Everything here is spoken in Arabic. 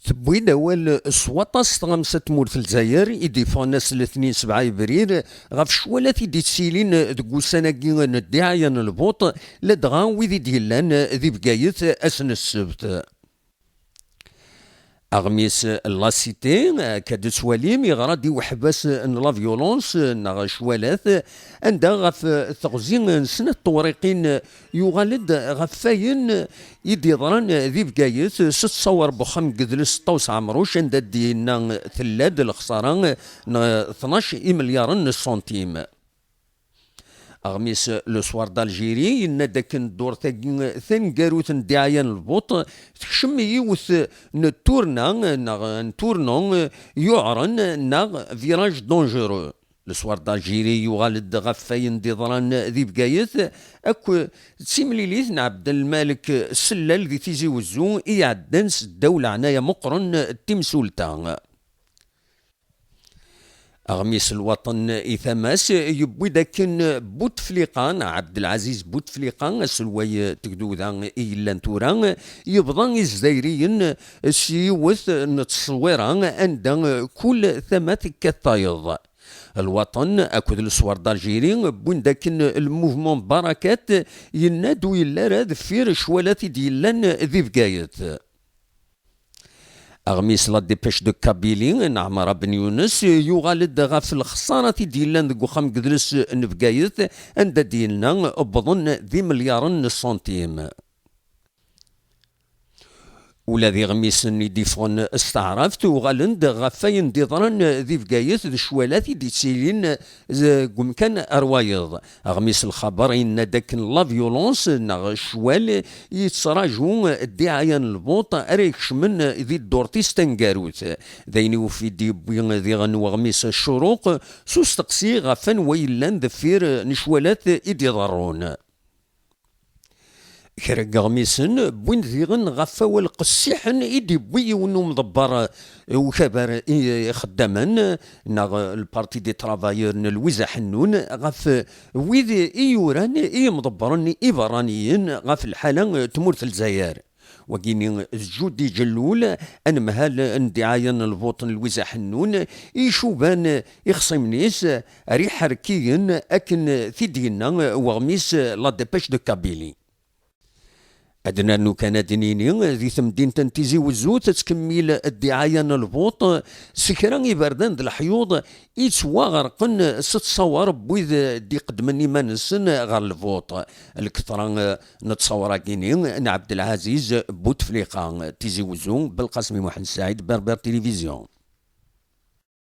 تبويد أول سواطاس تغمسة تمور في الجزائر يضيفون ناس الاثنين 7 إبريل غاف شوالات يدي تسيلين دقو سناكي ندعايا البوط لدغا ويدي ديلان ذي بقايت أسن السبت أغميس لاسيتي كاد سواليم يغرادي وحباس لا فيولونس نغ شوالات عندها غف تغزين سنة طوريقين يغالد غفاين يدي ضران ذي بقايت ست صور بخم قدل 16 مروش عند دينا ثلاد الخسارة 12 مليار سنتيم أغميس لو سوار دالجيري إن داك الدور ثان قاروت دعايا البوط تكشم يوث نتورنون يعرن ناغ فيراج دونجورو لو سوار دالجيري يغالد غفاين دي ضران ذي بقايت اكو تسيمليليث عبد الملك السلال ذي تيزي وزو يعدنس الدولة عنايا مقرن التمسولتا أغميس الوطن إثماس يبوي داكن بوتفليقان عبد العزيز بوتفليقان سلوي تقدو ذا إيلان توران يبضان الزايريين سيوث نتصويران عند كل ثمات كالطايض الوطن أكد السوار دالجيري بوين داكن الموفمون بركات ينادو يلا راد فير شوالات ديالان ذي بقايت أغميس لا ديبيش دو كابيلي نعمر بن يونس يغالد غاف الخسارة ديالنا ديك وخم قدرس نبقايت عند ديالنا بظن ذي مليار سنتيم ولا ذي غميس يديفون استعرفت وغالند غفاين دي ضرن ذي بقايت ذي شوالات دي تسيلين قم كان أروايض غميس الخبر إن داك لا فيولونس نغ شوال يتصراجون الدعاية البوط أريكش من ذي الدورتي ستنقاروت ذيني وفي دي بين ذي غنو غميس الشروق سوستقسي غفان ويلان ذفير نشوالات إدي ضرون كرق غميسن بوين ذيغن غفا والقسيحن إيدي بوي ونو مضبر وكبر خداما ناغ البارتي دي ترافايور الوزا حنون غف ويذ إيوران إي مضبرن إيبرانيين غف الحالة تمورت الجزائر وكيني جودي جلول أن مهال اندعايا البوطن الوزا حنون يشوبان يخصمنيس ريح ركيين أكن ثدينا وغميس لا ديبيش دو كابيلي أدنى نو كان دنيني ذي ثمدين تنتيزي وزو تتكمل الدعاية البوط سكران يبردان ذي الحيوض يتوا غرقن ست صور بويذ دي قدمني مانسن غير البوط الكثران نتصور كيني عبد العزيز بوتفليقة تيزي وزو بالقاسم محمد سعيد بربر تلفزيون.